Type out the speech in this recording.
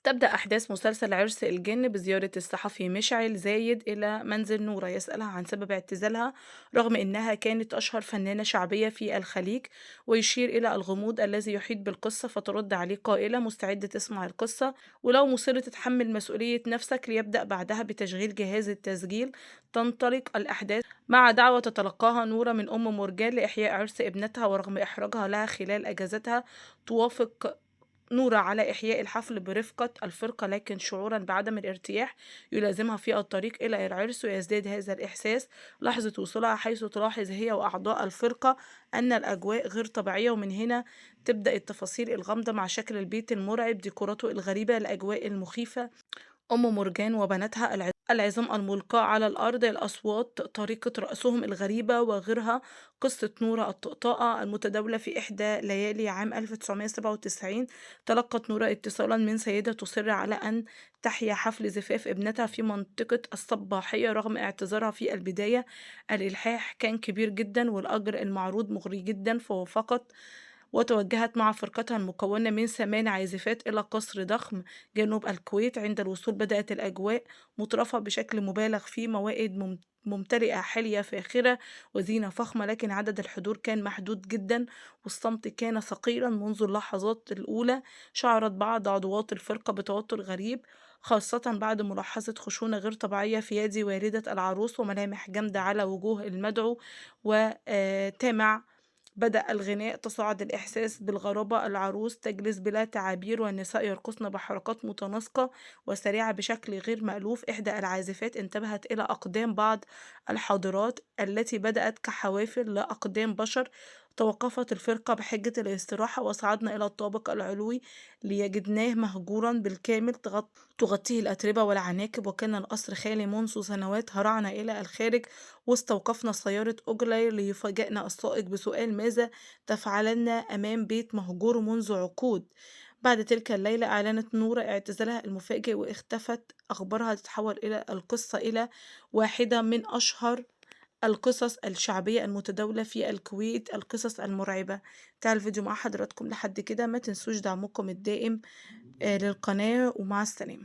تبدأ أحداث مسلسل عرس الجن بزيارة الصحفي مشعل زايد إلى منزل نورة يسألها عن سبب اعتزالها رغم إنها كانت أشهر فنانة شعبية في الخليج، ويشير إلى الغموض الذي يحيط بالقصة، فترد عليه قائلة مستعدة تسمع القصة ولو مصر تتحمل مسؤولية نفسك. ليبدأ بعدها بتشغيل جهاز التسجيل. تنطلق الأحداث مع دعوة تتلقاها نورة من أم مرجان لإحياء عرس ابنتها، ورغم إحراجها لها خلال أجازتها توافق نورة على إحياء الحفل برفقة الفرقة، لكن شعورا بعدم الارتياح يلازمها في الطريق إلى العرس، ويزداد هذا الإحساس لحظة وصولها، حيث تلاحظ هي وأعضاء الفرقة أن الأجواء غير طبيعية. ومن هنا تبدأ التفاصيل الغامضة مع شكل البيت المرعب، ديكوراته الغريبة، الأجواء المخيفة، أم مرجان وبناتها العظام الملقاة على الأرض، الأصوات، طريقة رقصهم الغريبة وغيرها. قصة نورة الطقطاءة المتداولة في إحدى ليالي عام 1997، تلقت نورة اتصالا من سيدة تصر على أن تحيا حفل زفاف ابنتها في منطقة الصباحية رغم اعتذارها في البداية. الإلحاح كان كبير جدا والأجر المعروض مغري جدا، فوافقت وتوجهت مع فرقتها المكونة من 8 عازفات إلى قصر ضخم جنوب الكويت. عند الوصول بدأت الأجواء مترفة بشكل مبالغ فيه، موائد ممتلئة حلية فاخرة وزينة فخمة، لكن عدد الحضور كان محدود جدا والصمت كان ثقيلا. منذ اللحظات الأولى شعرت بعض عضوات الفرقة بتوتر غريب، خاصة بعد ملاحظة خشونة غير طبيعية في يد والدة العروس وملامح جامدة على وجوه المدعو وتامع. بدأ الغناء، تصاعد الإحساس بالغرابة، العروس تجلس بلا تعابير والنساء يرقصن بحركات متناسقة وسريعة بشكل غير مألوف. إحدى العازفات انتبهت إلى أقدام بعض الحاضرات التي بدأت كحوافر لا أقدام بشر. توقفت الفرقة بحجة الاستراحة وصعدنا إلى الطابق العلوي ليجدناه مهجورا بالكامل، تغطيه الأتربة والعناكب، وكان القصر خالي منذ سنوات. هرعنا إلى الخارج واستوقفنا سيارة أوجلاير ليفاجئنا السائق بسؤال: ماذا تفعلن أمام بيت مهجور منذ عقود؟ بعد تلك الليلة أعلنت نورة اعتزالها المفاجئ واختفت. أخبارها تتحول إلى القصة إلى واحدة من أشهر القصص الشعبية المتداولة في الكويت، القصص المرعبة. انتهى الفيديو مع حضراتكم لحد كده، ما تنسوش دعمكم الدائم للقناة، ومع السلامة.